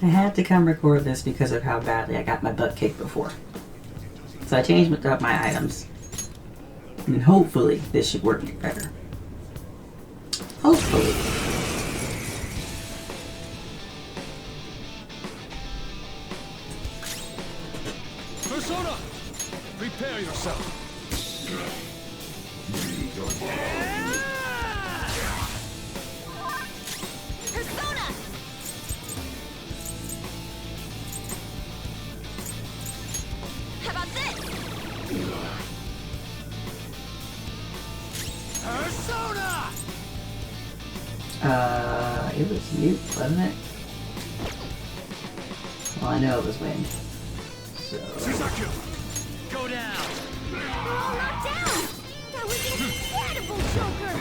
I had to come record this because of how badly I got my butt kicked before. So I changed up my items. And hopefully this should work better. Hopefully. Persona! Prepare yourself. Persona! How about this? Persona! It was mute, wasn't it? Well, I know it was wind. So... Suzaku! Go down! Oh, not down! That was incredible, Joker!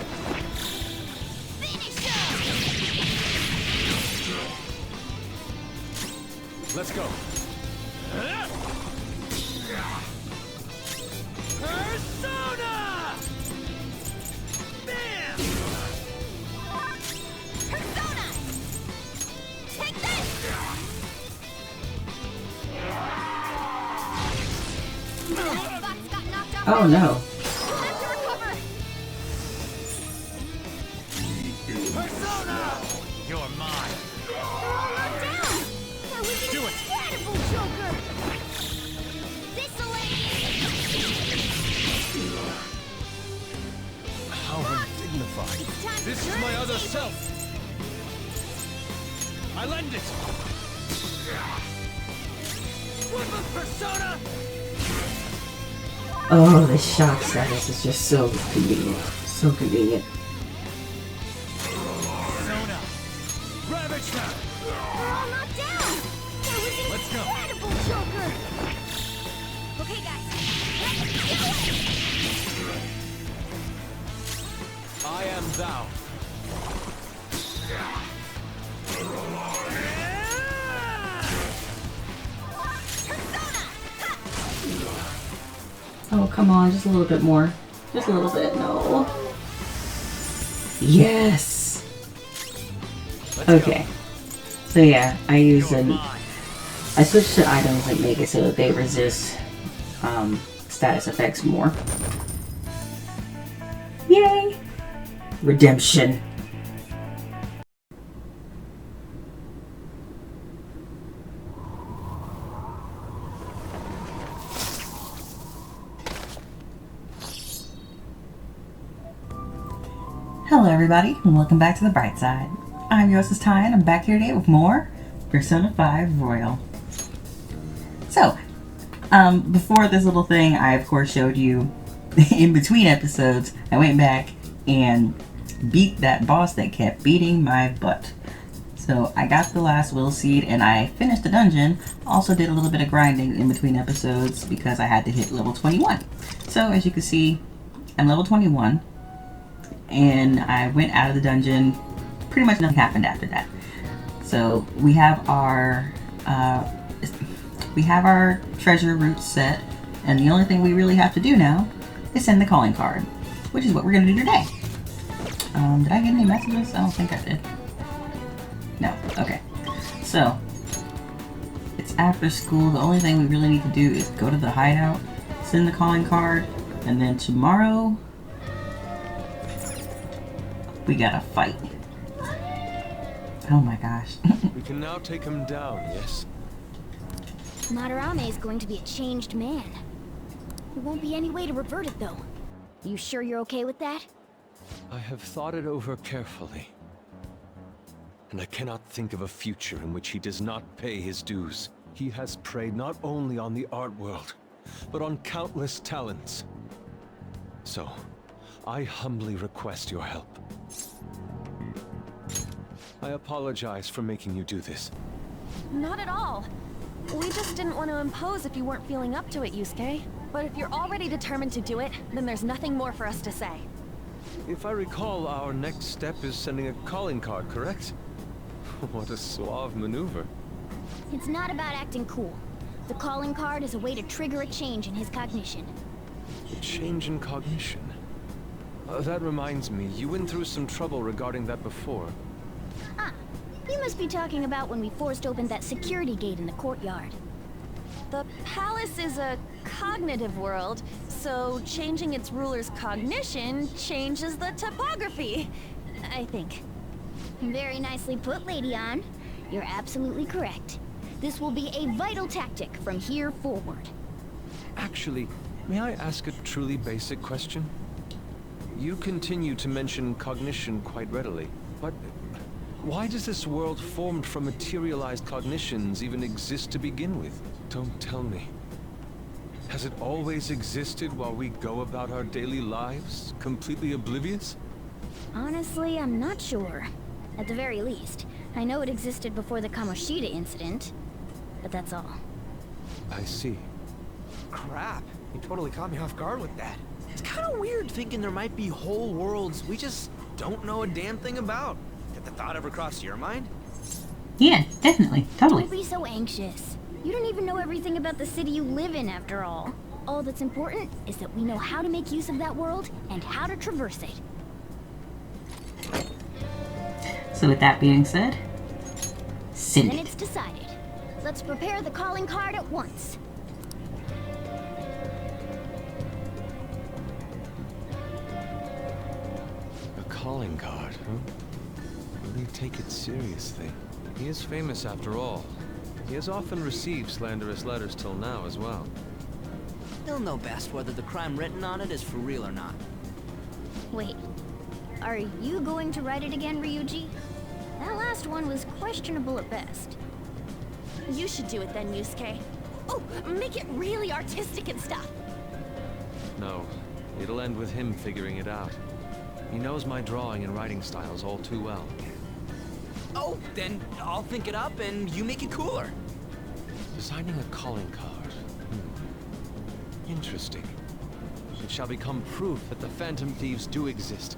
Finish him! Let's go. Persona! Bam! Persona! Take this! Box got knocked off. Oh no. Time to recover! Persona! You're mine. Oh, not down! That was Do it. incredible, Joker! This'll How undignified. It's time This to is my turn other the tables. self. I lend it. Flip of Persona! Oh, the shock status is just so convenient. So convenient. Persona! Ravage them! Oh, not down! That was Let's go. incredible, Joker! Okay, guys. Let's do it! I am thou. Persona! Oh, come on, just a little bit more. Just a little bit. No. Yes! Let's Okay. So yeah, I use You're an... mine. I switched to items that make it so that they resist status effects more. Yay! Redemption. Hello everybody, and welcome back to the bright side. I'm your hostess Ty, and I'm back here today with more Persona 5 Royal. So, before this little thing, I of course showed you in between episodes, I went back and beat that boss that kept beating my butt. So I got the last will seed and I finished the dungeon. Also did a little bit of grinding in between episodes because I had to hit level 21. So as you can see, I'm level 21 and I went out of the dungeon. Pretty much nothing happened after that. So we have our treasure route set, and the only thing we really have to do now is send the calling card, which is what we're going to do today. Did I get any messages? I don't think I did. No. Okay. So, it's after school. The only thing we really need to do is go to the hideout, send the calling card, and then tomorrow we gotta fight. Oh my gosh. We can now take him down, yes? Madarame is going to be a changed man. There won't be any way to revert it, though. You sure you're okay with that? I have thought it over carefully. And I cannot think of a future in which he does not pay his dues. He has preyed not only on the art world, but on countless talents. So, I humbly request your help. I apologize for making you do this. Not at all. We just didn't want to impose if you weren't feeling up to it, Yusuke. But if you're already determined to do it, then there's nothing more for us to say. If I recall, our next step is sending a calling card, correct? What a suave maneuver. It's not about acting cool. The calling card is a way to trigger a change in his cognition. A change in cognition. That reminds me, you went through some trouble regarding that before. Ah, You must be talking about when we forced open that security gate in the courtyard. The palace is a cognitive world, so changing its ruler's cognition changes the topography, I think. Very nicely put, Lady Ann. You're absolutely correct. This will be a vital tactic from here forward. Actually, may I ask a truly basic question? You continue to mention cognition quite readily, but why does this world formed from materialized cognitions even exist to begin with? Don't tell me. Has it always existed while we go about our daily lives, completely oblivious? Honestly, I'm not sure. At the very least, I know it existed before the Kamoshida incident. But that's all. I see. Crap, you totally caught me off guard with that. It's kind of weird thinking there might be whole worlds we just don't know a damn thing about. Did the thought ever cross your mind? Yeah, definitely. Totally. Don't be so anxious. You don't even know everything about the city you live in, after all. All that's important is that we know how to make use of that world and how to traverse it. So with that being said, send Then it. it's decided. Let's prepare the calling card at once. A calling card, huh? Really take it seriously. He is famous after all. He has often received slanderous letters till now as well. He'll know best whether the crime written on it is for real or not. Wait, are you going to write it again, Ryuji? That last one was questionable at best. You should do it then, Yusuke. Oh, make it really artistic and stuff. No, it'll end with him figuring it out. He knows my drawing and writing styles all too well. Oh, then I'll think it up and you make it cooler. Designing a calling card. Interesting. It shall become proof that the Phantom Thieves do exist.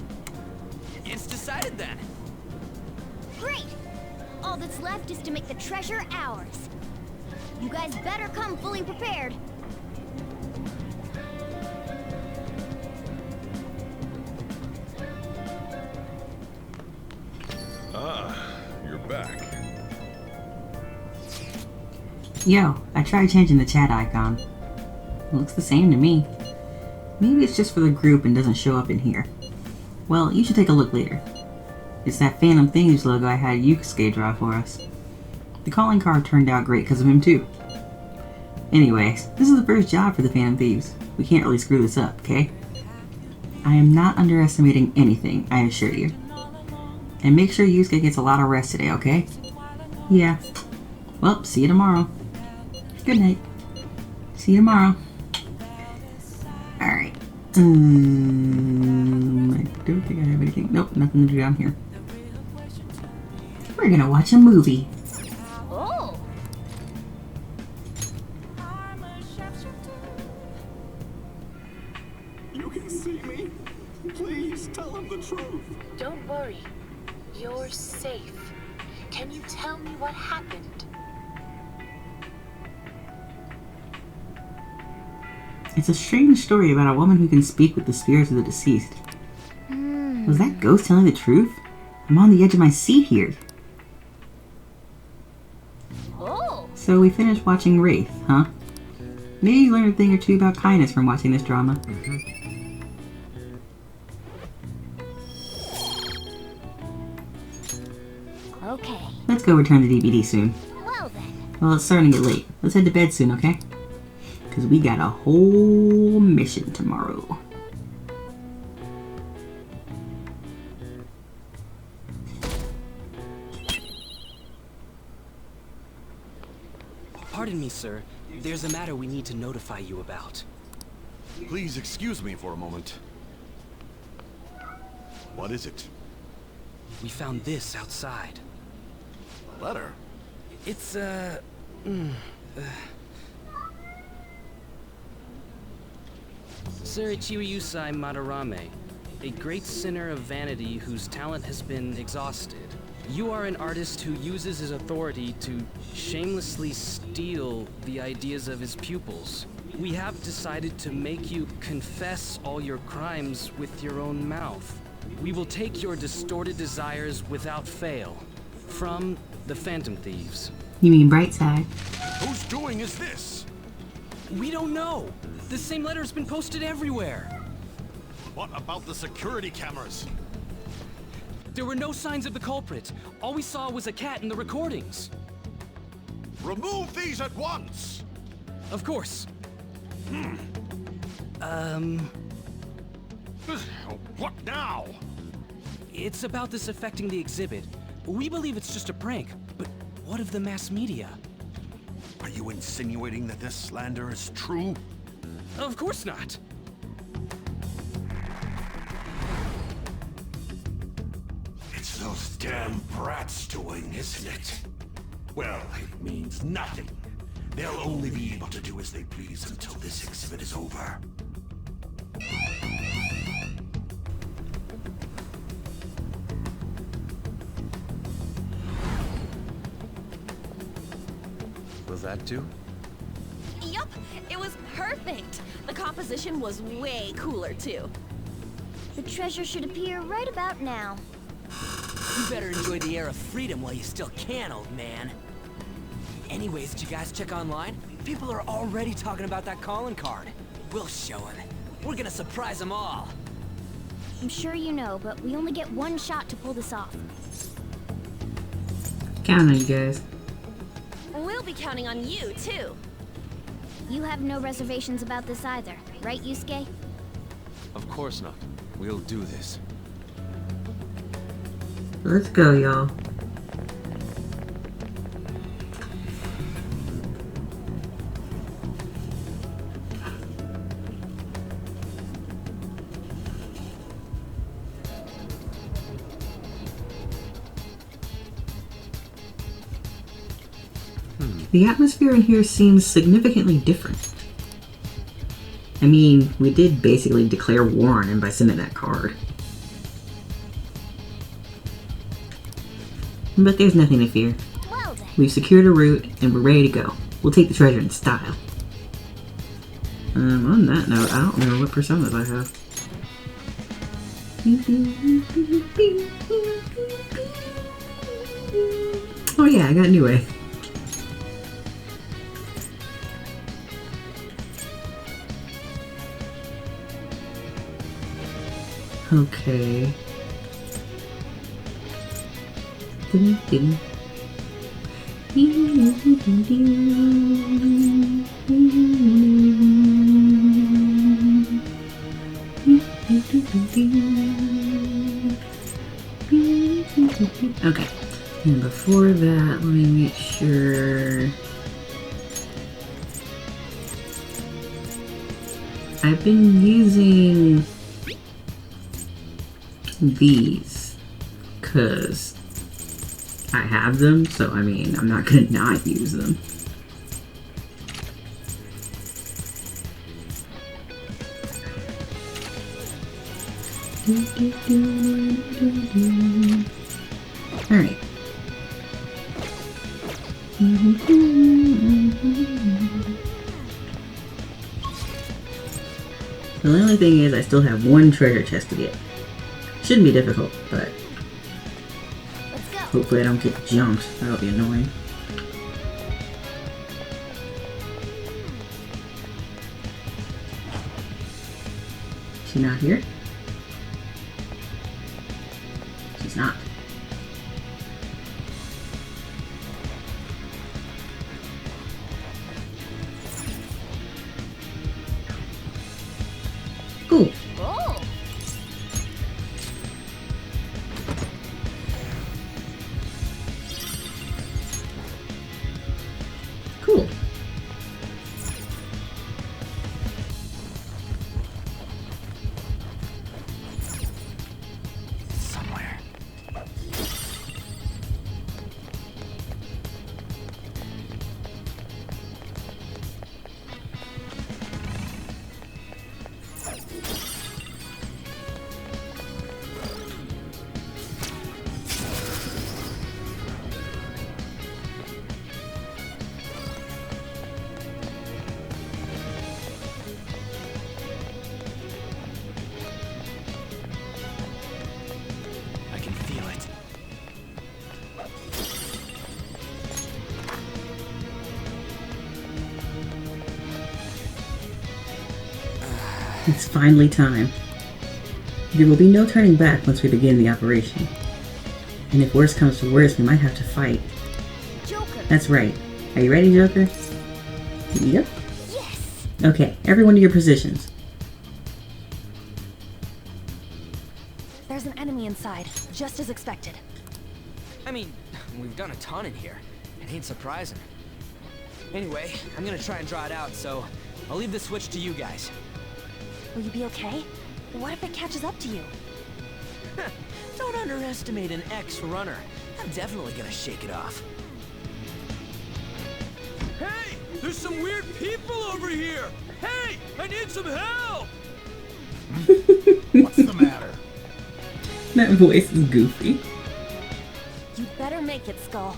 It's decided then. Great! All that's left is to make the treasure ours. You guys better come fully prepared. You're back. Yo, I tried changing the chat icon. It looks the same to me. Maybe it's just for the group and doesn't show up in here. Well, you should take a look later. It's that Phantom Thieves logo I had Yusuke draw for us. The calling card turned out great because of him too. Anyways, this is the first job for the Phantom Thieves. We can't really screw this up, okay? I am not underestimating anything, I assure you. And make sure Yusuke gets a lot of rest today, okay? Yeah. Well, see you tomorrow. Good night. See you tomorrow. Alright. I don't think I have anything. Nope, nothing to do down here. We're gonna watch a movie. Oh! You can see me. Please tell him the truth. Don't worry. You're safe. Can you tell me what happened? It's a strange story about a woman who can speak with the spirits of the deceased. Was that ghost telling the truth? I'm on the edge of my seat here. Oh! So we finished watching Wraith, huh? Maybe you learned a thing or two about kindness from watching this drama. Okay. Let's go return the DVD soon. Well then. Well, it's starting to get late. Let's head to bed soon, okay? Because we got a whole mission tomorrow. Pardon me, sir. There's a matter we need to notify you about. Please excuse me for a moment. What is it? We found this outside. A letter? It's, Sir Ichiryusai Madarame, a great sinner of vanity whose talent has been exhausted. You are an artist who uses his authority to shamelessly steal the ideas of his pupils. We have decided to make you confess all your crimes with your own mouth. We will take your distorted desires without fail. From the Phantom Thieves. You mean Brightside? Whose doing is this? We don't know. The same letter's been posted everywhere. What about the security cameras? There were no signs of the culprit. All we saw was a cat in the recordings. Remove these at once! Of course. What now? It's about this affecting the exhibit. We believe it's just a prank, but what of the mass media? Are you insinuating that this slander is true? Of course not. It's those damn brats doing, isn't it? Well, it means nothing. They'll only be able to do as they please until this exhibit is over. Will that do? Yup, it was perfect. The composition was way cooler, too. The treasure should appear right about now. You better enjoy the air of freedom while you still can, old man. Anyways, did you guys check online? People are already talking about that calling card. We'll show him. We're gonna surprise them all. I'm sure you know, but we only get one shot to pull this off. Count on you guys. We'll be counting on you, too. You have no reservations about this either, right, Yusuke? Of course not. We'll do this. Let's go, y'all. The atmosphere in here seems significantly different. I mean, we did basically declare war on him by sending that card. But there's nothing to fear. Well then. We've secured a route, and we're ready to go. We'll take the treasure in style. On that note, I don't remember what personas I have. Oh yeah, I got Niue. Okay. Okay. And before that, let me make sure. I've been using these because I have them, so I mean, I'm not gonna not use them. Alright. The only thing is I still have one treasure chest to get. Shouldn't be difficult, but Let's go. hopefully I don't get jumped. That'll be annoying. She not here? She's not. Cool. Oh, Cool. It's finally time. There will be no turning back once we begin the operation. And if worse comes to worse, we might have to fight. Joker. That's right. Are you ready, Joker? Yep. Yes. Okay, everyone to your positions. There's an enemy inside, just as expected. I mean, we've done a ton in here. It ain't surprising. Anyway, I'm gonna try and draw it out, so I'll leave the switch to you guys. Will you be okay? What if it catches up to you? Don't underestimate an ex-runner. I'm definitely gonna shake it off. Hey! There's some weird people over here! Hey! I need some help! What's the matter? That voice is goofy. You better make it, Skull.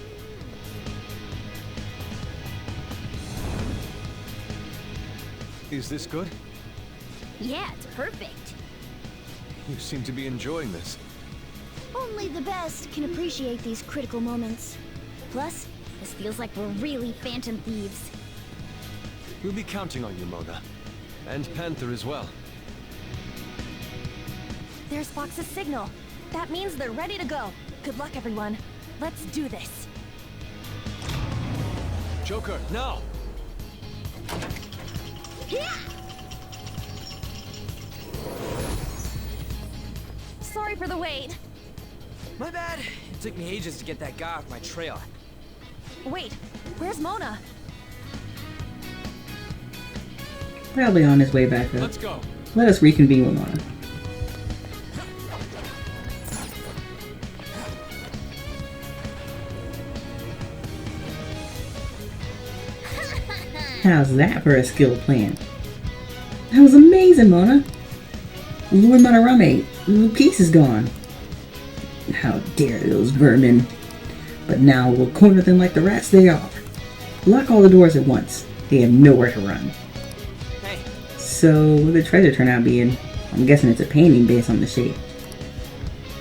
Is this good? Yeah, it's perfect. You seem to be enjoying this. Only the best can appreciate these critical moments. Plus, this feels like we're really phantom thieves. We'll be counting on you, Mona. And Panther as well. There's Fox's signal. That means they're ready to go. Good luck, everyone. Let's do this. Joker, now! Sorry for the wait. My bad. It took me ages to get that guy off my trail. Wait, where's Mona? Probably on his way back up. Let's go! Let us reconvene with Mona. How's that for a skilled plan? That was amazing, Mona! Lord Madarame, the piece is gone. How dare those vermin. But now we'll corner them like the rats they are. Lock all the doors at once. They have nowhere to run. Hey. So, what did the treasure turn out being? I'm guessing it's a painting based on the shape.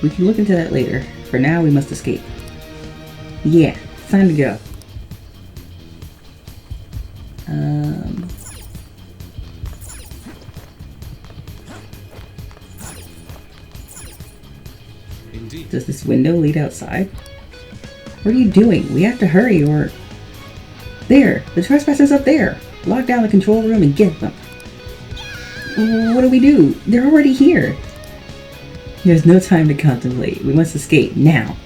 We can look into that later. For now, we must escape. Yeah, it's time to go. Indeed. Does this window lead outside? What are you doing? We have to hurry or... There! The trespassers up there! Lock down the control room and get them. What do we do? They're already here. There's no time to contemplate. We must escape now.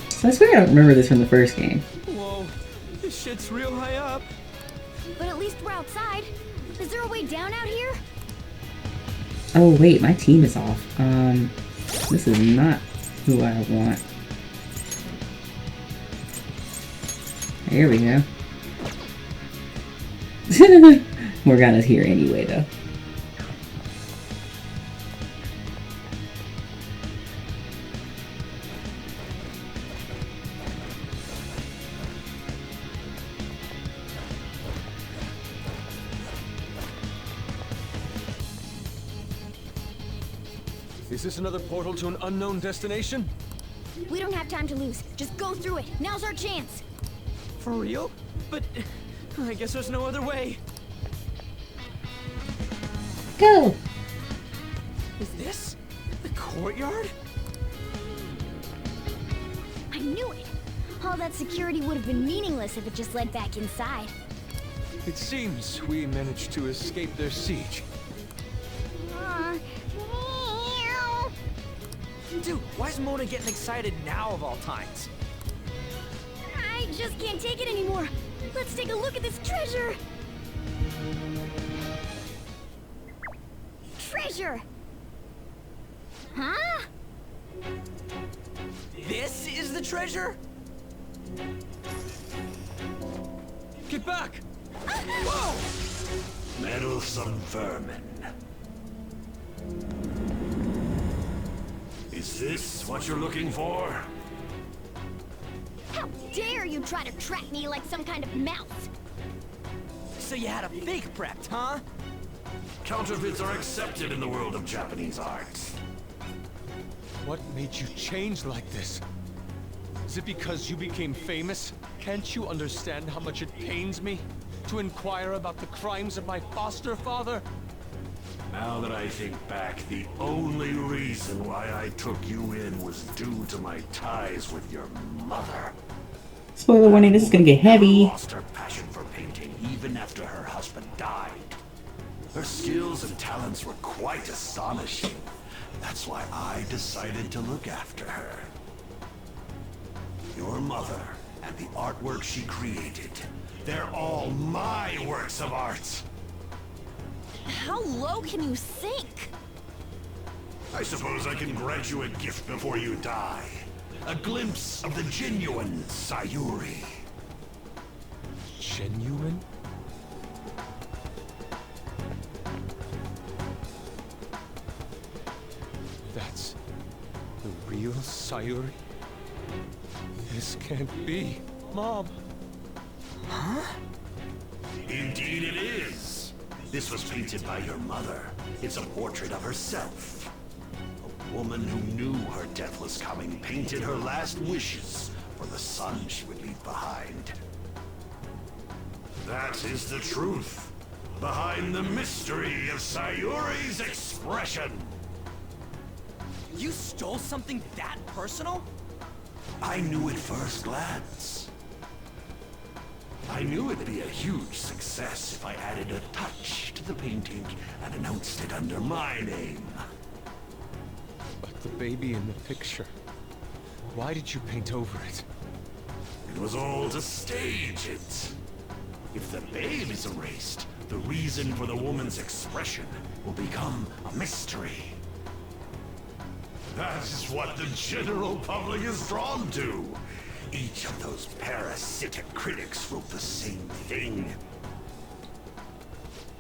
So I swear I don't remember this from the first game. Whoa, this shit's real high up. But at least we're outside. Is there a way down out here? Oh wait, my team is off. This is not who I want. There we go. Morgana's here anyway, though. Is this another portal to an unknown destination? We don't have time to lose. Just go through it. Now's our chance. For real? But I guess there's no other way. Go! Is this the courtyard? I knew it. All that security would have been meaningless if it just led back inside. It seems we managed to escape their siege. Dude, why is Mona getting excited now of all times? I just can't take it anymore. Let's take a look at this treasure. Treasure! Huh? This is the treasure? Get back! Whoa! Meddlesome vermin. Is this what you're looking for? How dare you try to trap me like some kind of mouse? So you had a fake prepped, huh? Counterfeits are accepted in the world of Japanese arts. What made you change like this? Is it because you became famous? Can't you understand how much it pains me to inquire about the crimes of my foster father? Now that I think back, the only reason why I took you in was due to my ties with your mother. Spoiler warning, this is gonna get heavy. Lost her passion for painting even after her husband died. Her skills and talents were quite astonishing. That's why I decided to look after her. Your mother and the artwork she created, they're all my works of art. How low can you sink? I suppose I can grant you a gift before you die. A glimpse of the genuine Sayuri. Genuine? That's the real Sayuri? This can't be. Mom! Huh? Indeed it is. This was painted by your mother. It's a portrait of herself. A woman who knew her death was coming painted her last wishes for the son she would leave behind. That is the truth behind the mystery of Sayuri's expression. You stole something that personal? I knew at first glance. I knew it'd be a huge success if I added a touch to the painting and announced it under my name. But the baby in the picture, why did you paint over it? It was all to stage it. If the babe is erased, the reason for the woman's expression will become a mystery. That is what the general public is drawn to. Each of those parasitic critics wrote the same thing.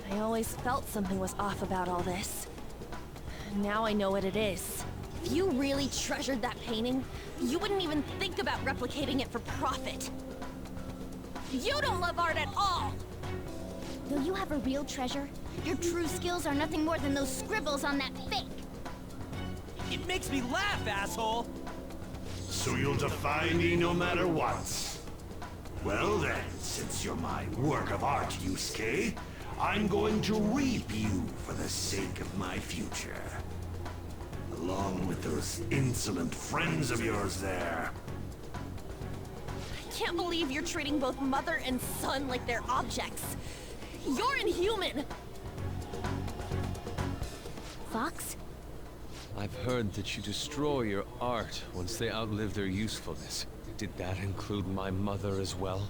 I always felt something was off about all this. Now I know what it is. If you really treasured that painting, you wouldn't even think about replicating it for profit. You don't love art at all! Though you have a real treasure, your true skills are nothing more than those scribbles on that fake. It makes me laugh, asshole! So you'll defy me no matter what. Well then, since you're my work of art, Yusuke, I'm going to reap you for the sake of my future. Along with those insolent friends of yours there. I can't believe you're treating both mother and son like they're objects. You're inhuman! Fox? I've heard that you destroy your art once they outlive their usefulness. Did that include my mother as well?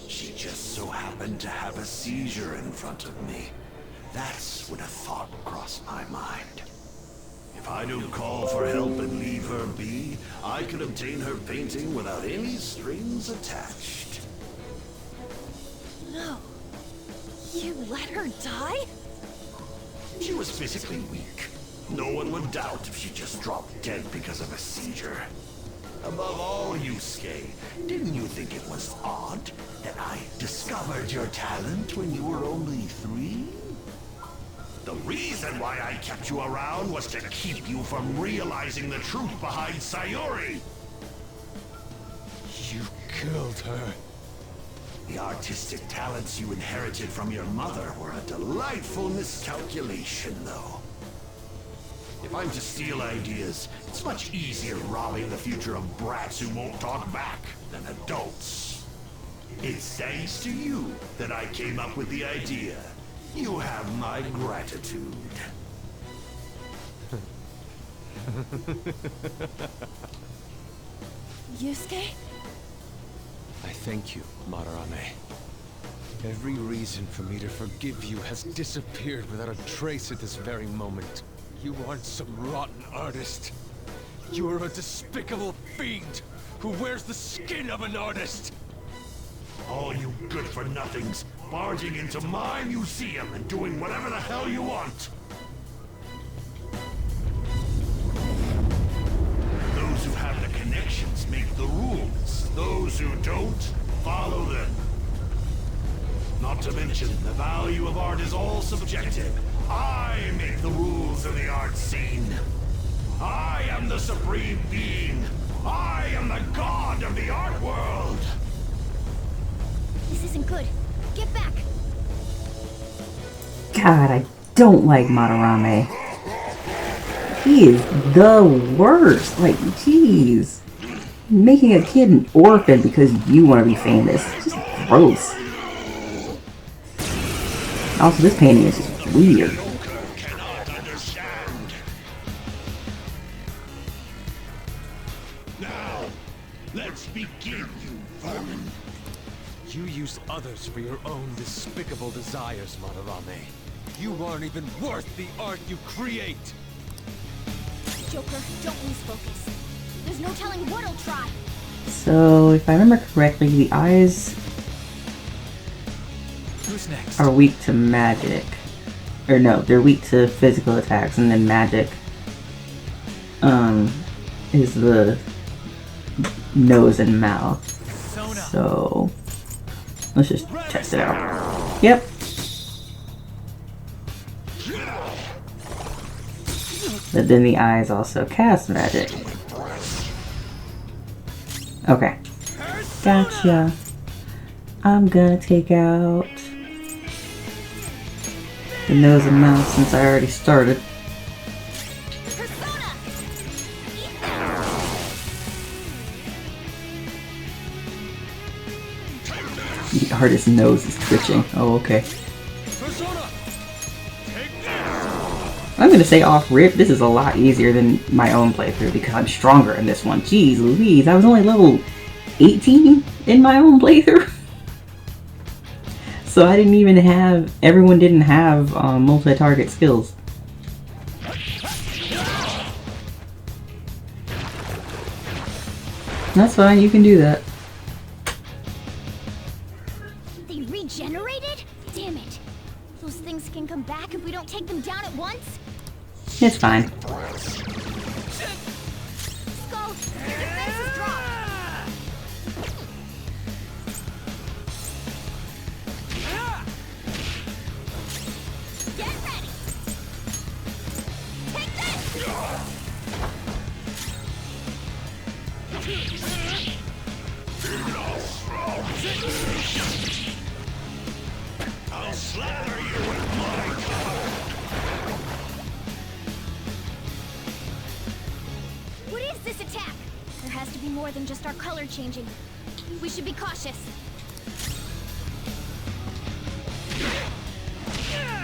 She just so happened to have a seizure in front of me. That's when a thought crossed my mind. If I don't call for help and leave her be, I could obtain her painting without any strings attached. No. You let her die? She was physically weak. No one would doubt if she just dropped dead because of a seizure. Above all, Yusuke, didn't you think it was odd that I discovered your talent when you were only 3? The reason why I kept you around was to keep you from realizing the truth behind Sayuri. You killed her. The artistic talents you inherited from your mother were a delightful miscalculation, though. If I'm to steal ideas, it's much easier robbing the future of brats who won't talk back than adults. It's thanks to you that I came up with the idea. You have my gratitude. Yusuke? I thank you, Madarame. Every reason for me to forgive you has disappeared without a trace at this very moment. You aren't some rotten artist. You're a despicable fiend who wears the skin of an artist. All you good-for-nothings barging into my museum and doing whatever the hell you want. Those who have the connections make the rules. Those who don't, follow them. Not to mention, the value of art is all subjective. I make the rules in the art scene. I am the supreme being. I am the god of the art world. This isn't good. Get back. God, I don't like Madarame. He is the worst. Like, jeez. Making a kid an orphan because you want to be famous. It's just gross. Also, this painting is just weird. Cannot understand. Now, let's begin, you vermin. You use others for your own despicable desires, Madarame. You aren't even worth the art you create! Joker, don't lose focus. There's no telling what he'll try. So, if I remember correctly, the eyes Who's next? are weak to magic. Or no, they're weak to physical attacks, and then magic is the nose and mouth. So let's just test it out. Yep. But then the eyes also cast magic. Okay. Gotcha. I'm gonna take out the nose and mouth since I already started. The artist's nose is twitching. Oh, okay. I'm gonna say off rip, this is a lot easier than my own playthrough because I'm stronger in this one. Jeez Louise, I was only level 18 in my own playthrough. So I didn't even have, everyone didn't have multi-target skills. That's fine, you can do that. They regenerated? Damn it. Those things can come back if we don't take them down at once? It's fine. Skull, your defenses drop. Get ready. Take this. I'll slather you with my color. What is this attack? There has to be more than just our color changing. We should be cautious.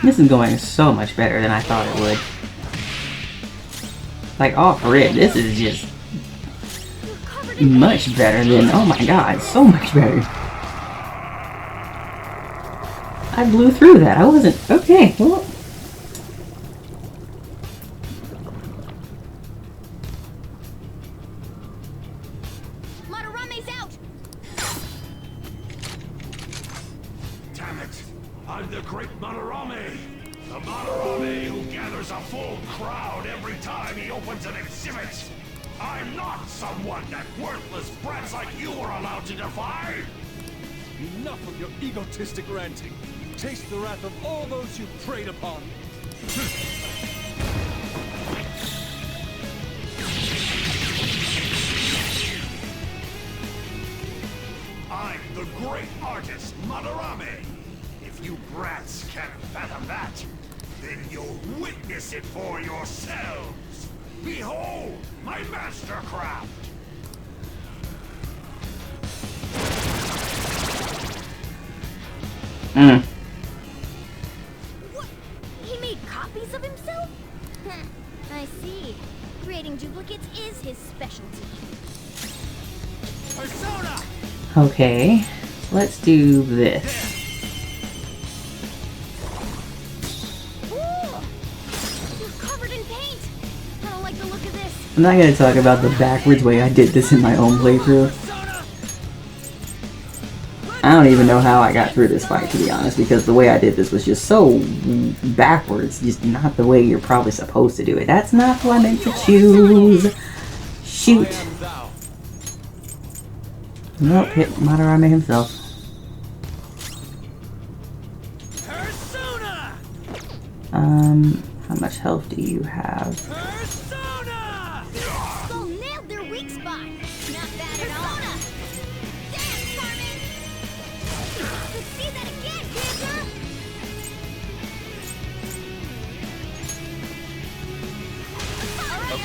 This is going so much better than I thought it would. Like off rip, this is just much better than, oh my god, so much better. I blew through that. I wasn't, okay, well. Madarame's out! Damn it! I'm the great Madarame! The Madarame who gathers a full crowd every time he opens an exhibit! I'm not someone that worthless brats like you are allowed to defy! Enough of your egotistic ranting. Taste the wrath of all those you preyed upon. I'm the great artist, Madarame! If you brats can't fathom that, then you'll witness it for yourselves! Behold, my mastercraft! What? He made copies of himself? I see. Creating duplicates is his specialty. Persona! Okay, let's do this. Ooh! You're covered in paint! I don't like the look of this. I'm not gonna talk about the backwards way I did this in my own playthrough. I don't even know how I got through this fight, to be honest, because the way I did this was just so backwards, just not the way you're probably supposed to do it. That's not who I meant to choose. Shoot. Nope, hit Madarame himself. Persona! How much health do you have? Persona!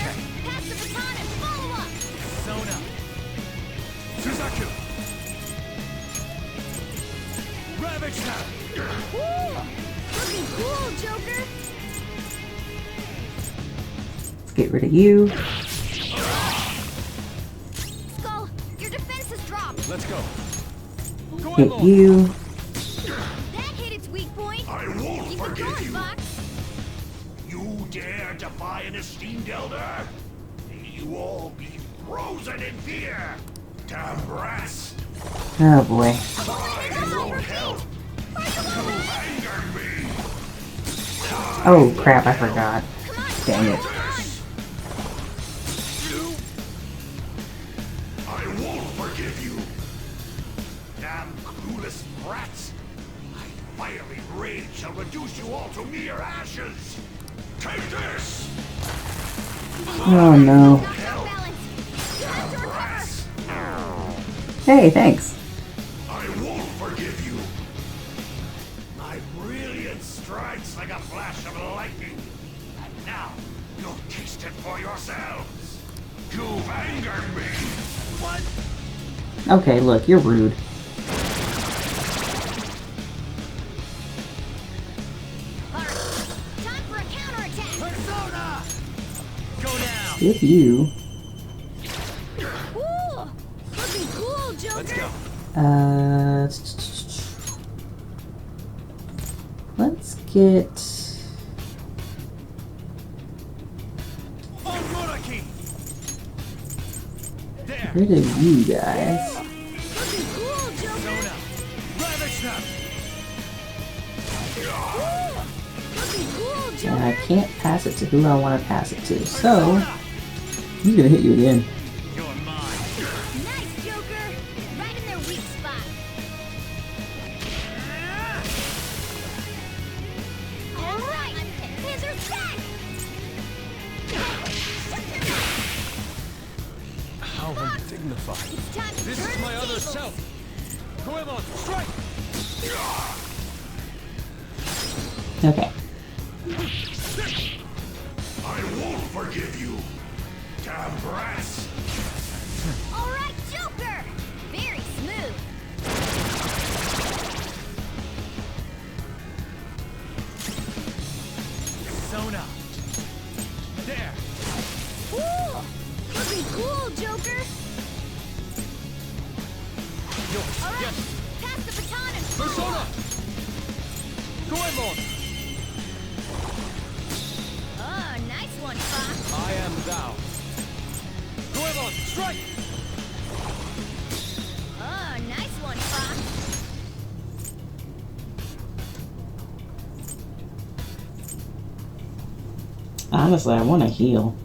Okay. Pass the baton and follow up. Sona. Suzaku. Ravage them. Woo! Looking cool, Joker. Let's get rid of you. Skull, your defense has dropped. Let's go. Hit you. That hit its weak point. I won't Keep it forgive going, you. Fox. You dare defy an esteemed elder? You all be frozen in fear. Damn brats. Oh boy. I won't help. You angered me. Oh crap, I forgot. Dang it. I won't forgive you. Damn clueless brats. My fiery rage shall reduce you all to mere ashes. Take this. Oh no. Damn brats. Hey, thanks. I won't forgive you. My brilliance strikes like a flash of lightning. And now, you'll taste it for yourselves. You've angered me. What? Okay, look, you're rude. Time for a counterattack. Persona. Go down. Skip you. Woo! Looking cool, Joker. Let's go. Let's get Oguraki. There. rid of you guys. Looking cool, Joker. Sona. Ravage them. Woo! Looking cool, And Joker. I can't pass it to who I want to pass it to, so he's gonna hit you again. You're mine. Nice, Joker. Right in their weak spot. All right, scissors set. How undignified. It's time to This turn is the my other tables. self. Goemon, strike! Okay. I won't forgive you. Damn brats. All right, Joker. Very smooth. Sona. There. Woo! Looking cool, Joker. Yours. All right, Yes. pass the baton and follow Persona. up. Goemon. Oh, nice one, Fox. I am thou. Goemon, strike! Oh, nice one, Fox. Honestly, I want to heal.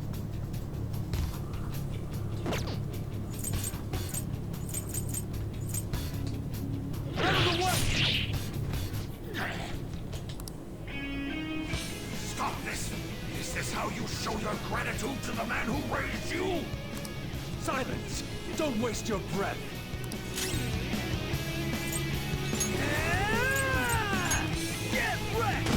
Out of the way! Stop this. Is this how you show your gratitude to the man who raised you? Silence! Don't waste your breath. Get wrecked!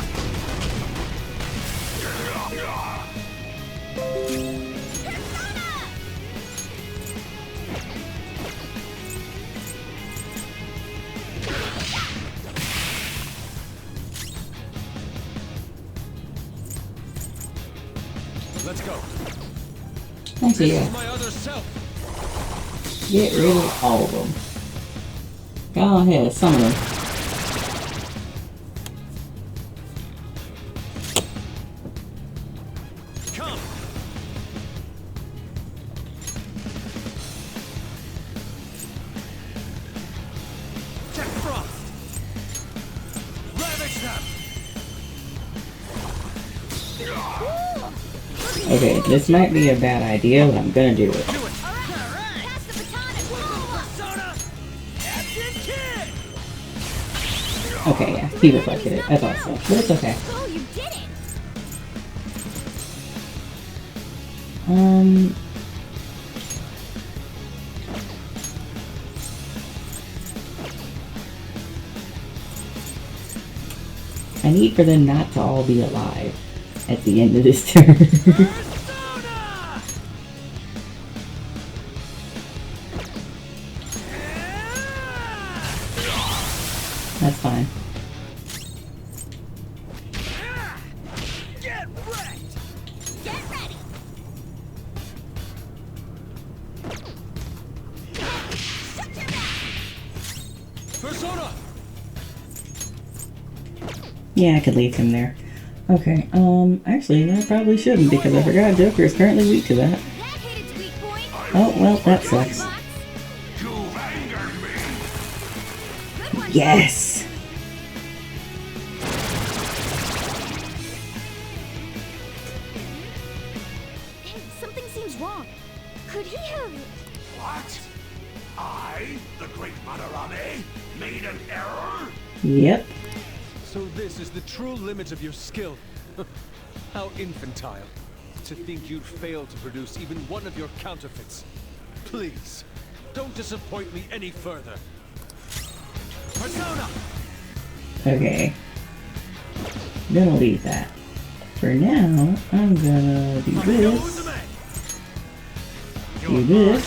Persona! Let's go. Thanks, This yeah. is my other self. Get rid of all of them. Go ahead, summon them. Come. Check Frost. Ravage them. Okay, this might be a bad idea, but I'm gonna do it. Do it. All right, pass the baton and follow up. Persona. Captain Kid. Okay, yeah, he reflected it. I thought so, but it's okay. Oh, you did it. I need for them not to all be alive at the end of this turn. Persona. That's fine. Get wrecked! Get ready! Shut your mouth! Persona! Yeah, I could leave him there. Okay, actually, I probably shouldn't because I forgot Joker is currently weak to that. That hit its weak point. Oh, well, that sucks. Box. You've angered me. Good one. Yes! Something seems wrong. Could he have... What? I, the great Madarame, made an error? Yep. So this is the true limit of your skill. How infantile. To think you'd fail to produce even one of your counterfeits. Please, don't disappoint me any further. Persona! Okay. I'm gonna leave that. For now, I'm gonna do this. Do this.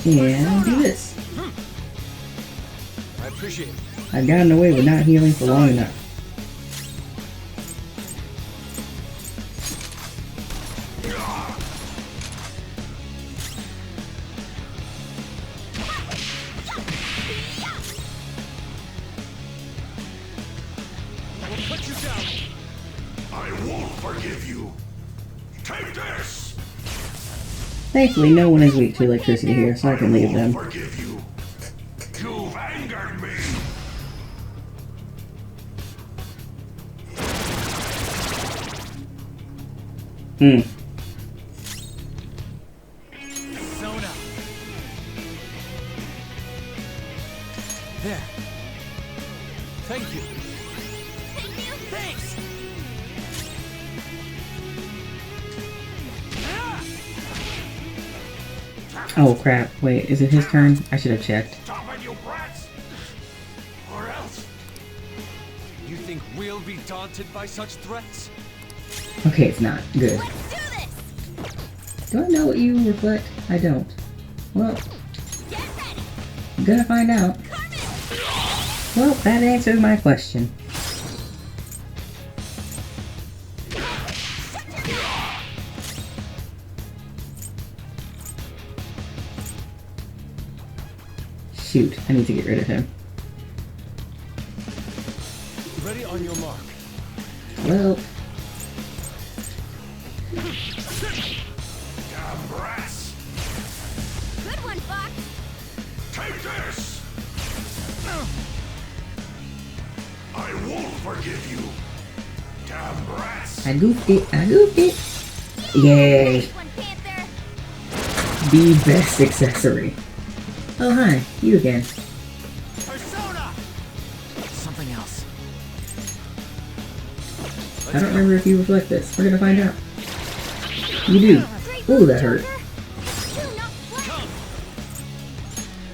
And do this. I appreciate it. I've gotten away with not healing for long enough. I will put you down. I won't forgive you. Take this! Thankfully, no one is weak to electricity here, so I can leave them. Forgive you. You've angered me. Persona. There. Thank you. Thank you. Thanks! Oh crap, wait, is it his turn? I should have checked. Stop it, you brats! Or else. You think we'll be daunted by such threats? Okay, it's not. Good. Let's do this! Do I know what you reflect? I don't. Well, Get ready! I'm gonna find out. Well, that answers my question. Shoot, I need to get rid of him. Ready on your mark. Well, Damn brats! Good one, Fox! Take this! I won't forgive you. Damn brats! I goofed it. I goofed it. Yay. Nice one, Panther! The best accessory. Oh, hi. You again. Persona! Something else. I don't remember if you reflect this. We're gonna find out. You do. Great Ooh, move, that hurt. Joker. Do not flinch.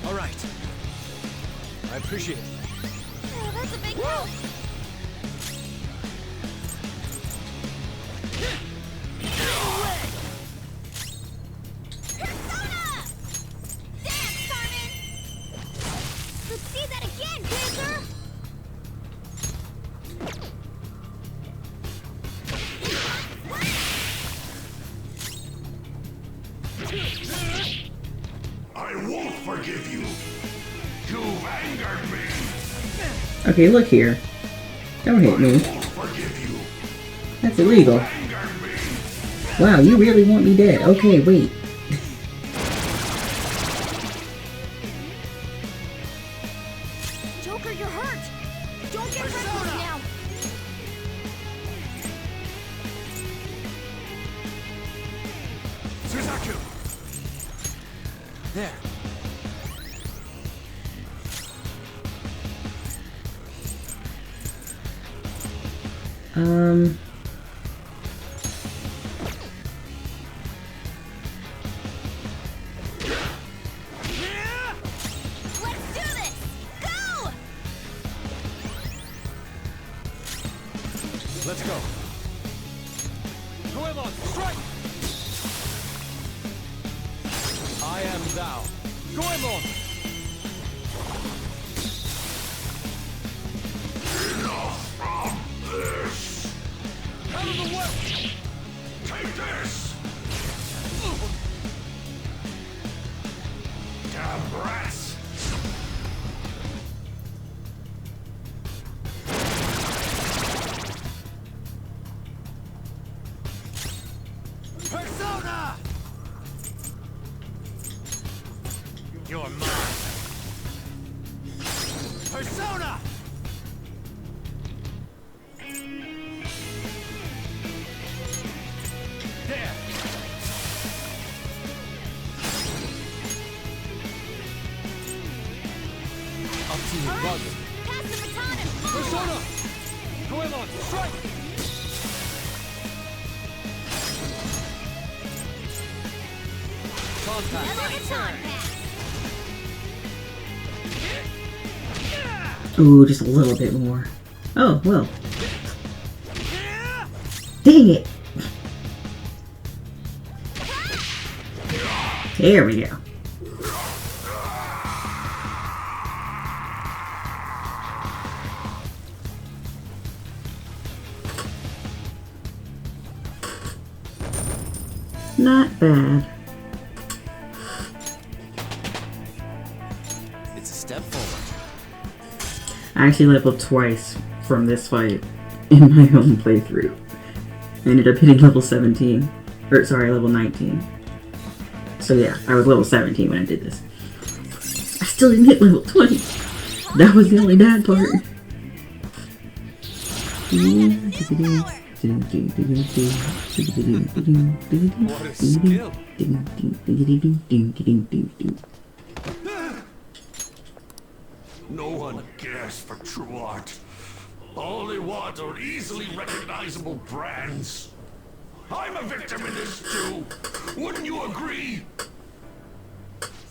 All right. I appreciate it. Oh, that's a big help. Persona! Dance, Carmen! Let's see that again, Panther! I won't forgive you. You've angered me. Okay, look here. Don't hit me. Won't forgive you. That's illegal. Angered me. Wow, you really want me dead. Okay, wait. Joker, you're hurt! Don't get reckless now! Suzaku! There. Let's do this! Go! Let's go. Goemon, strike! I am thou. Goemon! Enough of this! Out of the way! Take this! Damn rats! Persona! You're mine. Persona! There. Up to you, Roger. Pass the baton and follow Persona! us. Goemon, strike! Contact. Another baton pass. Ooh, just a little bit more. Oh, well. Dang it! There we go. Not bad. It's a step forward. I actually leveled twice from this fight in my own playthrough. I ended up hitting level 17. Or, sorry, level 19. So yeah, I was level 17 when I did this. I still didn't hit level 20. That was the only bad part. What a skill! No one cares for true art. All they want are easily recognizable brands. I'm a victim in this too. Wouldn't you agree?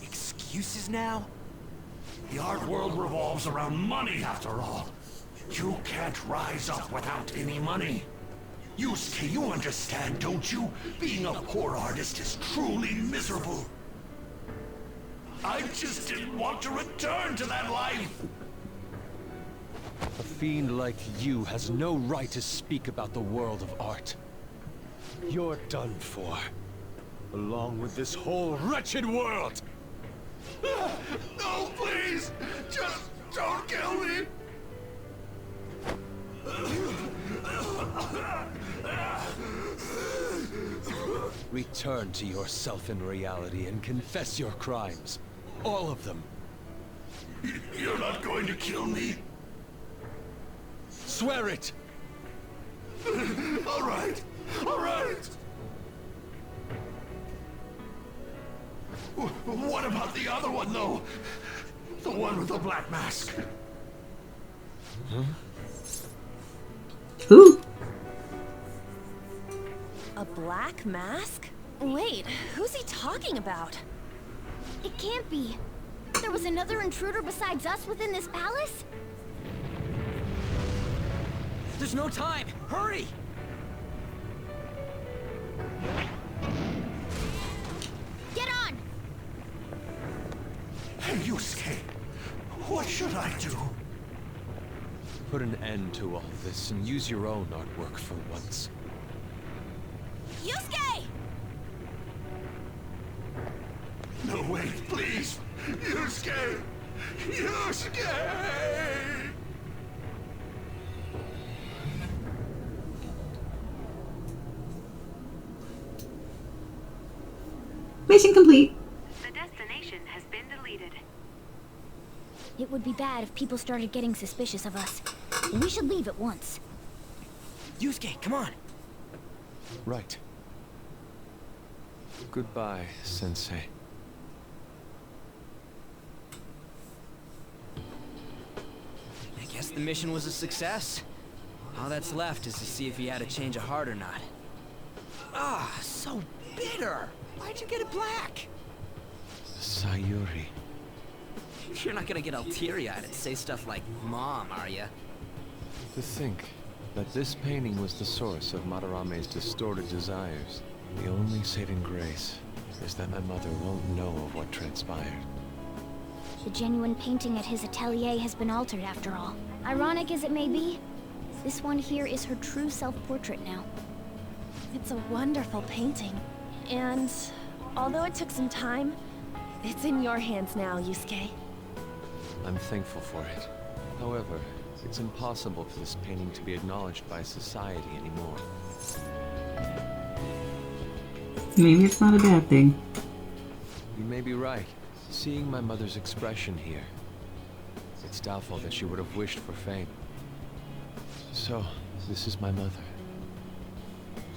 Excuses now? The art world revolves around money after all. You can't rise up without any money. Yusuke, you understand, don't you? Being a poor artist is truly miserable. I just didn't want to return to that life. A fiend like you has no right to speak about the world of art. You're done for. Along with this whole wretched world! No, please! Just don't kill me! Return to yourself in reality and confess your crimes. All of them. You're not going to kill me? Swear it! All right. All right. What about the other one, though? The one with the black mask. Huh? Who? A black mask? Wait, who's he talking about? It can't be. There was another intruder besides us within this palace? There's no time! Hurry! Get on! Hey, Yusuke. What should I do? Put an end to all this and use your own artwork for once. Yusuke! No, wait, please! Yusuke! Yusuke! Mission complete. The destination has been deleted. It would be bad if people started getting suspicious of us. We should leave at once. Yusuke, come on! Right. Goodbye, Sensei. I guess the mission was a success. All that's left is to see if he had a change of heart or not. Ah, so bitter! Why'd you get it black? Sayuri. You're not gonna get all teary-eyed and say stuff like, Mom, are ya? To think that this painting was the source of Madarame's distorted desires. The only saving grace is that my mother won't know of what transpired. The genuine painting at his atelier has been altered after all. Ironic as it may be, this one here is her true self-portrait now. It's a wonderful painting. And although it took some time, it's in your hands now, Yusuke. I'm thankful for it. However, it's impossible for this painting to be acknowledged by society anymore. Maybe it's not a bad thing. You may be right. Seeing my mother's expression here, it's doubtful that she would have wished for fame. So, this is my mother.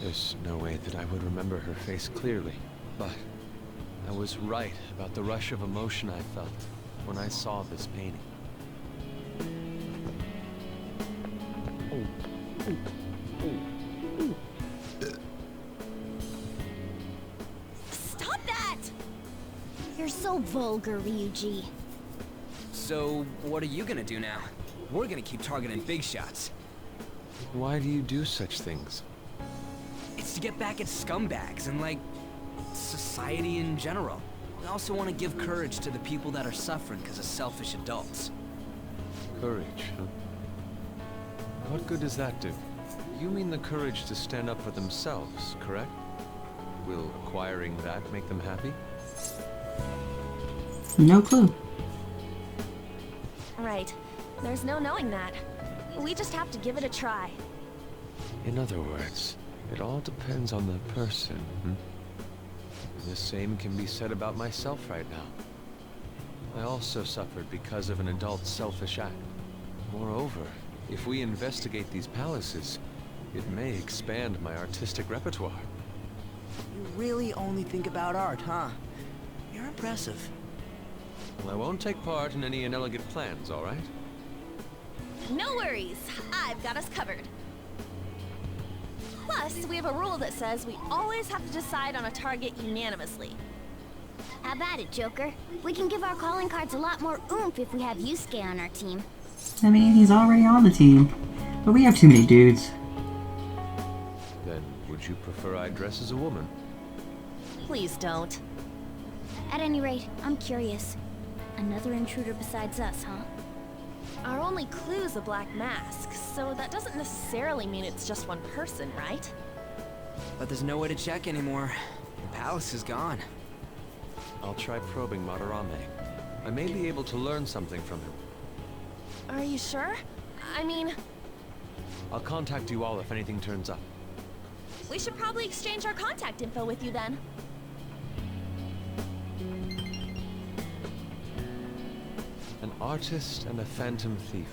There's no way that I would remember her face clearly, but I was right about the rush of emotion I felt when I saw this painting. Stop that! You're so vulgar, Ryuji. So, what are you gonna do now? We're gonna keep targeting big shots. Why do you do such things? It's to get back at scumbags and, like, society in general. We also want to give courage to the people that are suffering because of selfish adults. Courage, huh? What good does that do? You mean the courage to stand up for themselves, correct? Will acquiring that make them happy? No clue. Right. There's no knowing that. We just have to give it a try. In other words, it all depends on the person, hmm? The same can be said about myself right now. I also suffered because of an adult's selfish act. Moreover, if we investigate these palaces, it may expand my artistic repertoire. You really only think about art, huh? You're impressive. Well, I won't take part in any inelegant plans, all right? No worries. I've got us covered. Plus, we have a rule that says we always have to decide on a target unanimously. How about it, Joker? We can give our calling cards a lot more oomph if we have Yusuke on our team. I mean, he's already on the team. But we have too many dudes. Then, would you prefer I dress as a woman? Please don't. At any rate, I'm curious. Another intruder besides us, huh? Our only clue's a black mask, so that doesn't necessarily mean it's just one person, right? But there's no way to check anymore. The palace is gone. I'll try probing Madarame. I may be able to learn something from him. Are you sure? I mean, I'll contact you all if anything turns up. we should probably exchange our contact info with you then. An artist and a phantom thief.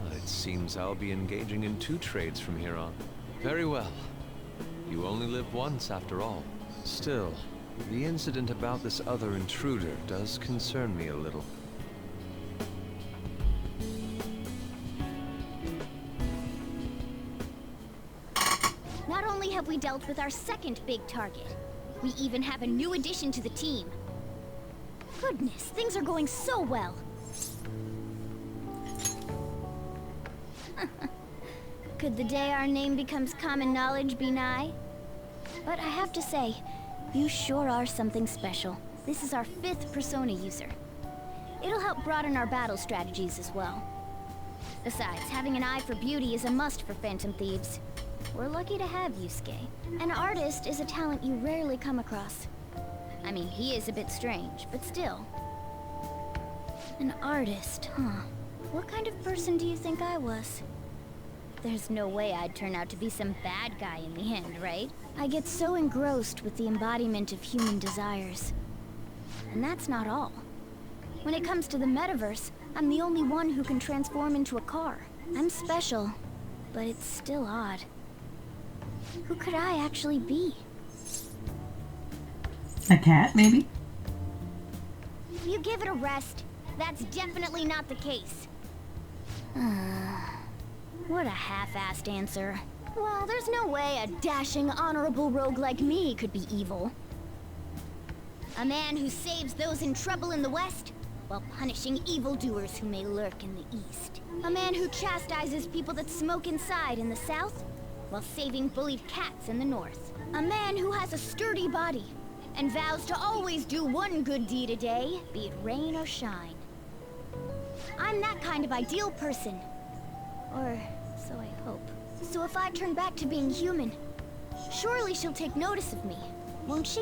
Well, it seems I'll be engaging in 2 trades from here on. Very well. You only live once, after all. Still, the incident about this other intruder does concern me a little. Not only have we dealt with our second big target, we even have a new addition to the team. Goodness, things are going so well. Could the day our name becomes common knowledge be nigh? But I have to say, you sure are something special. This is our 5th persona user. It'll help broaden our battle strategies as well. Besides, having an eye for beauty is a must for Phantom Thieves. We're lucky to have Yusuke. An artist is a talent you rarely come across. I mean, he is a bit strange, but still. An artist, huh? What kind of person do you think I was? There's no way I'd turn out to be some bad guy in the end, right? I get so engrossed with the embodiment of human desires. And that's not all. When it comes to the metaverse, I'm the only one who can transform into a car. I'm special, but it's still odd. Who could I actually be? A cat, maybe? You give it a rest. That's definitely not the case. What a half-assed answer. Well, there's no way a dashing, honorable rogue like me could be evil. A man who saves those in trouble in the West, while punishing evildoers who may lurk in the East. A man who chastises people that smoke inside in the South, while saving bullied cats in the North. A man who has a sturdy body, and vows to always do one good deed a day, be it rain or shine. I'm that kind of ideal person. Or so I hope. So if I turn back to being human, surely she'll take notice of me, won't she?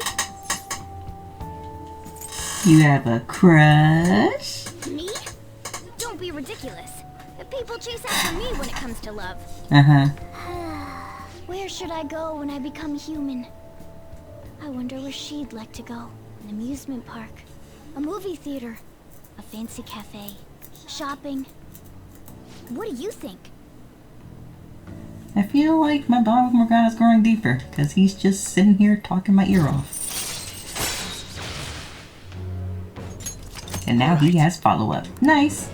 You have a crush? Me? Don't be ridiculous. People chase after me when it comes to love. Uh-huh. Where should I go when I become human? I wonder where she'd like to go. An amusement park, a movie theater, a fancy cafe, shopping. What do you think? I feel like my bond with Morgana's growing deeper, because he's just sitting here talking my ear off. And now he has follow-up. Nice!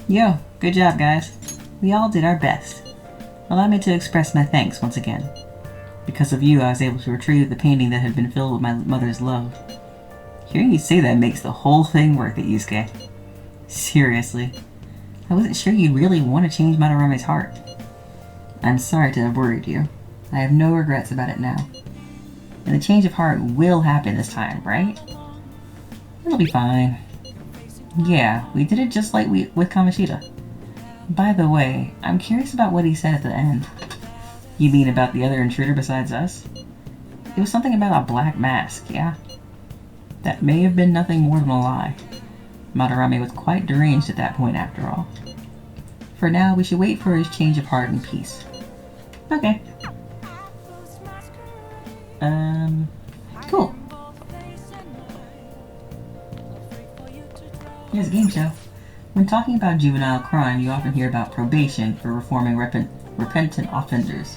Yo, good job guys. We all did our best. Allow me to express my thanks once again. Because of you, I was able to retrieve the painting that had been filled with my mother's love. Hearing you say that makes the whole thing worth it, Yusuke. Seriously. I wasn't sure you'd really want to change Madarame's heart. I'm sorry to have worried you. I have no regrets about it now. And the change of heart will happen this time, right? It'll be fine. Yeah, we did it just like with Kamoshida. By the way, I'm curious about what he said at the end. You mean about the other intruder besides us? It was something about a black mask, yeah? That may have been nothing more than a lie. Madarame was quite deranged at that point after all. For now, we should wait for his change of heart in peace. Okay. Cool. Here's a game show. When talking about juvenile crime, you often hear about probation for reforming repentant offenders.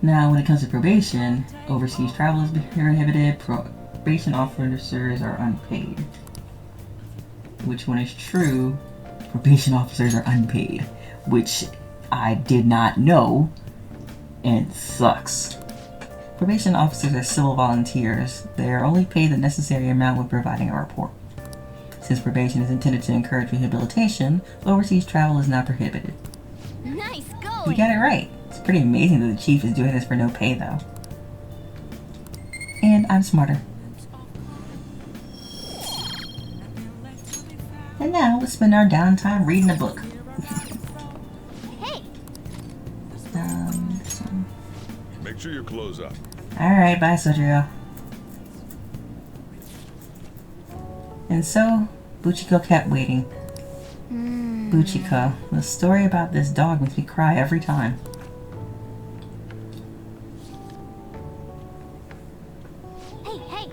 Now, when it comes to probation, overseas travel is prohibited, probation officers are unpaid. Which one is true? Probation officers are unpaid, which I did not know, and sucks. Probation officers are civil volunteers. They are only paid the necessary amount when providing a report. Since probation is intended to encourage rehabilitation, overseas travel is not prohibited. Nice going! You got it right. It's pretty amazing that the chief is doing this for no pay, though. And I'm smarter. And now, let's spend our downtime reading a book. Hey! This one. Make sure you close up. Alright, bye, Sojiro. And so, Buchiko kept waiting. Buchiko, the story about this dog makes me cry every time. Hey!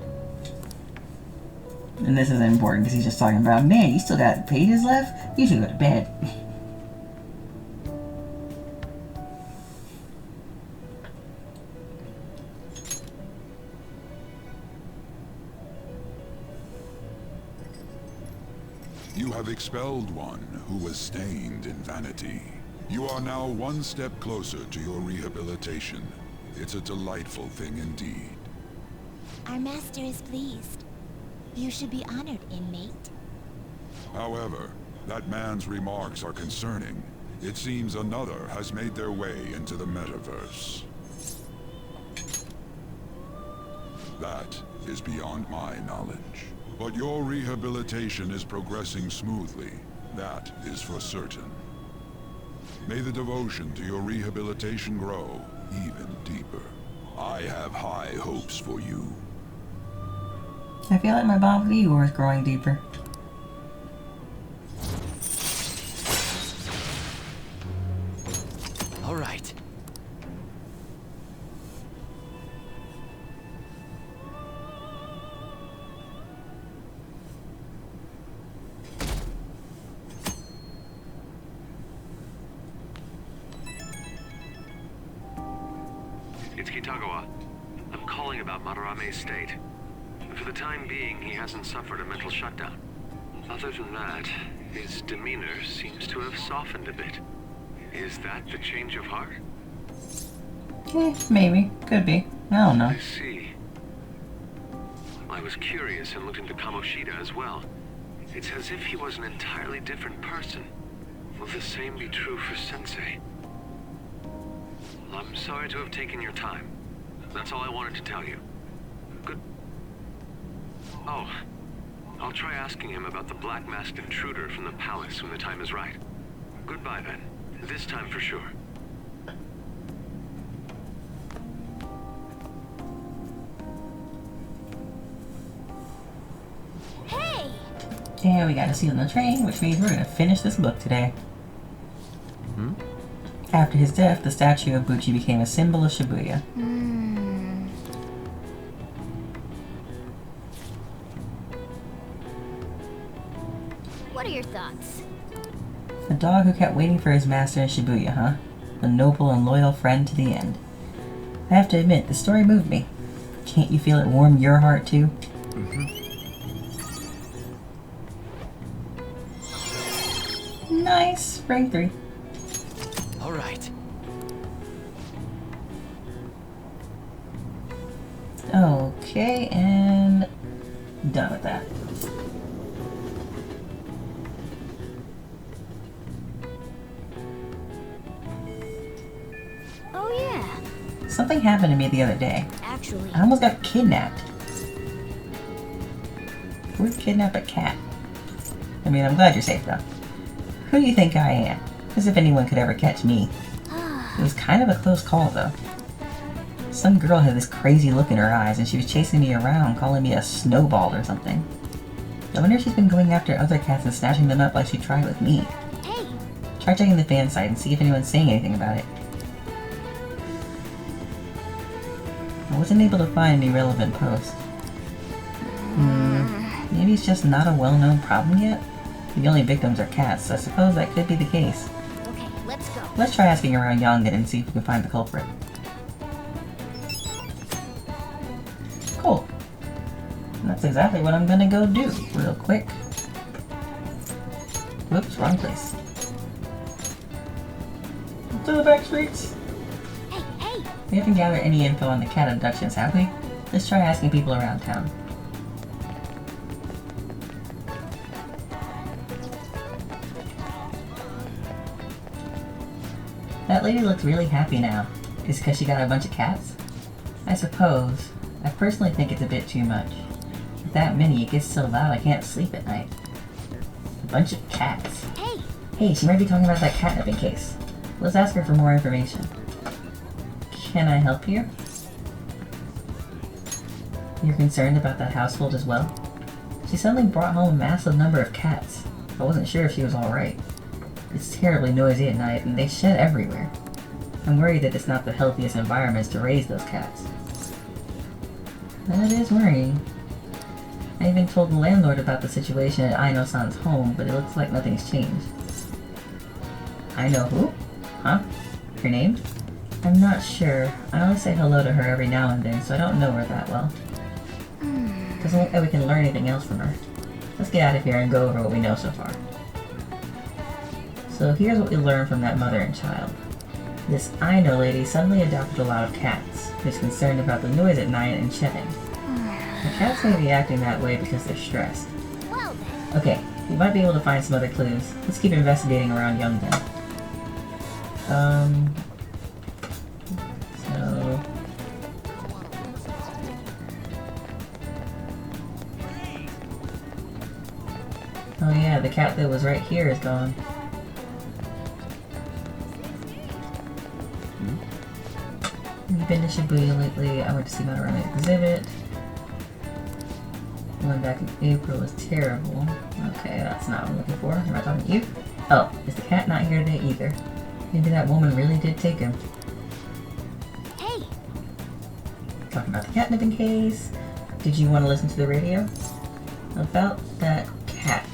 And this isn't important because he's just talking about, man, you still got pages left? You should go to bed. You have expelled one who was stained in vanity. You are now one step closer to your rehabilitation. It's a delightful thing indeed. Our master is pleased. You should be honored, inmate. However, that man's remarks are concerning. It seems another has made their way into the metaverse. That is beyond my knowledge. But your rehabilitation is progressing smoothly. That is for certain. May the devotion to your rehabilitation grow even deeper. I have high hopes for you. I feel like my bond with Igor is growing deeper. All right. It's Kitagawa. I'm calling about Madarame's state. For the time being, he hasn't suffered a mental shutdown. Other than that, his demeanor seems to have softened a bit. Is that the change of heart? Maybe. Could be. I don't know. I see. I was curious and looked into Kamoshida as well. It's as if he was an entirely different person. Will the same be true for Sensei? I'm sorry to have taken your time. That's all I wanted to tell you. Good. Oh, I'll try asking him about the black-masked intruder from the palace when the time is right. Goodbye then. This time for sure. Hey! And we got a seat on the train, which means we're gonna finish this book today. After his death, the statue of Buchi became a symbol of Shibuya. What are your thoughts? A dog who kept waiting for his master in Shibuya, huh? A noble and loyal friend to the end. I have to admit, the story moved me. Can't you feel it warm your heart too? Nice! Rank 3. All right. Okay, and done with that. Oh yeah. Something happened to me the other day. Actually, I almost got kidnapped. Who'd kidnap a cat? I mean, I'm glad you're safe though. Who do you think I am? As if anyone could ever catch me. It was kind of a close call though. Some girl had this crazy look in her eyes and she was chasing me around, calling me a snowball or something. I wonder if she's been going after other cats and snatching them up like she tried with me. hey! Try checking the fan site and see if anyone's saying anything about it. I wasn't able to find any relevant posts. Maybe it's just not a well-known problem yet? The only victims are cats, so I suppose that could be the case. Okay, let's go. Let's try asking around Yongen and see if we can find the culprit. Cool. And that's exactly what I'm gonna go do, real quick. Whoops, wrong place. To the back streets. Hey, hey! We haven't gathered any info on the cat abductions, have we? Let's try asking people around town. That lady looks really happy now. Is it because she got a bunch of cats? I suppose. I personally think it's a bit too much. With that many, it gets so loud I can't sleep at night. A bunch of cats. Hey! Hey, she might be talking about that catnapping case. Let's ask her for more information. Can I help you? You're concerned about that household as well? She suddenly brought home a massive number of cats. I wasn't sure if she was alright. It's terribly noisy at night, and they shed everywhere. I'm worried that it's not the healthiest environments to raise those cats. That is worrying. I even told the landlord about the situation at Aino-san's home, but it looks like nothing's changed. I know who? Huh? Her name? I'm not sure. I only say hello to her every now and then, so I don't know her that well. Doesn't look like we can learn anything else from her. Let's get out of here and go over what we know so far. So here's what we learned from that mother and child. This Aino lady suddenly adopted a lot of cats, who's concerned about the noise at night and shedding. The cats may be acting that way because they're stressed. Well then. Okay, we might be able to find some other clues. Let's keep investigating around Yongen. So... Oh yeah, the cat that was right here is gone. Have you been to Shibuya lately? I went to see Madarame exhibit. The one back in April was terrible. Okay, that's not what I'm looking for. Am I talking to you? Oh, is the cat not here today either? Maybe that woman really did take him. Hey! Talking about the catnapping case. Did you want to listen to the radio? About that cat.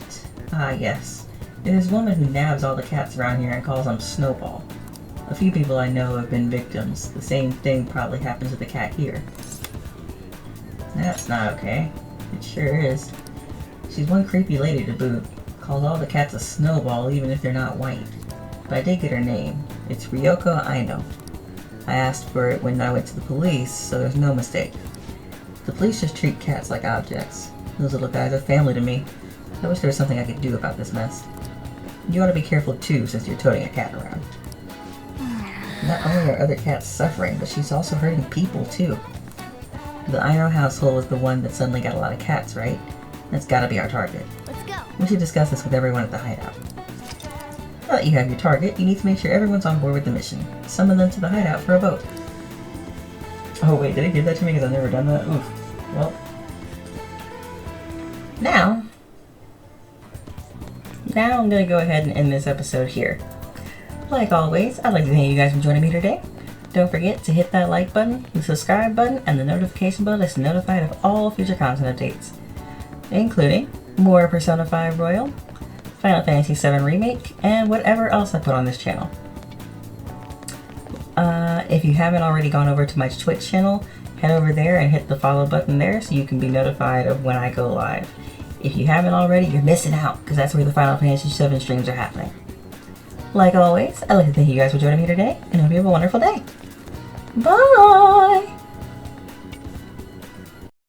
Ah, yes. There's this woman who nabs all the cats around here and calls them Snowball. A few people I know have been victims. The same thing probably happens to the cat here. That's not okay. It sure is. She's one creepy lady to boot. Calls all the cats a Snowball even if they're not white. But I did get her name. It's Ryoko Aino. I asked for it when I went to the police, so there's no mistake. The police just treat cats like objects. Those little guys are family to me. I wish there was something I could do about this mess. You ought to be careful too, since you're toting a cat around. Not only are other cats suffering, but she's also hurting people too. The Aino household was the one that suddenly got a lot of cats, right? That's gotta be our target. Let's go. We should discuss this with everyone at the hideout. Now that you have your target, you need to make sure everyone's on board with the mission. Summon them to the hideout for a vote. Oh wait, did I give that to me because I've never done that? Oof. Well. Now I'm gonna go ahead and end this episode here. Like always, I'd like to thank you guys for joining me today. Don't forget to hit that like button, the subscribe button, and the notification bell to stay notified of all future content updates, including more Persona 5 Royal, Final Fantasy VII Remake, and whatever else I put on this channel. If you haven't already gone over to my Twitch channel, head over there and hit the follow button there so you can be notified of when I go live. If you haven't already, you're missing out, because that's where the Final Fantasy VII streams are happening. Like always, I'd like to thank you guys for joining me today, and hope you have a wonderful day. Bye!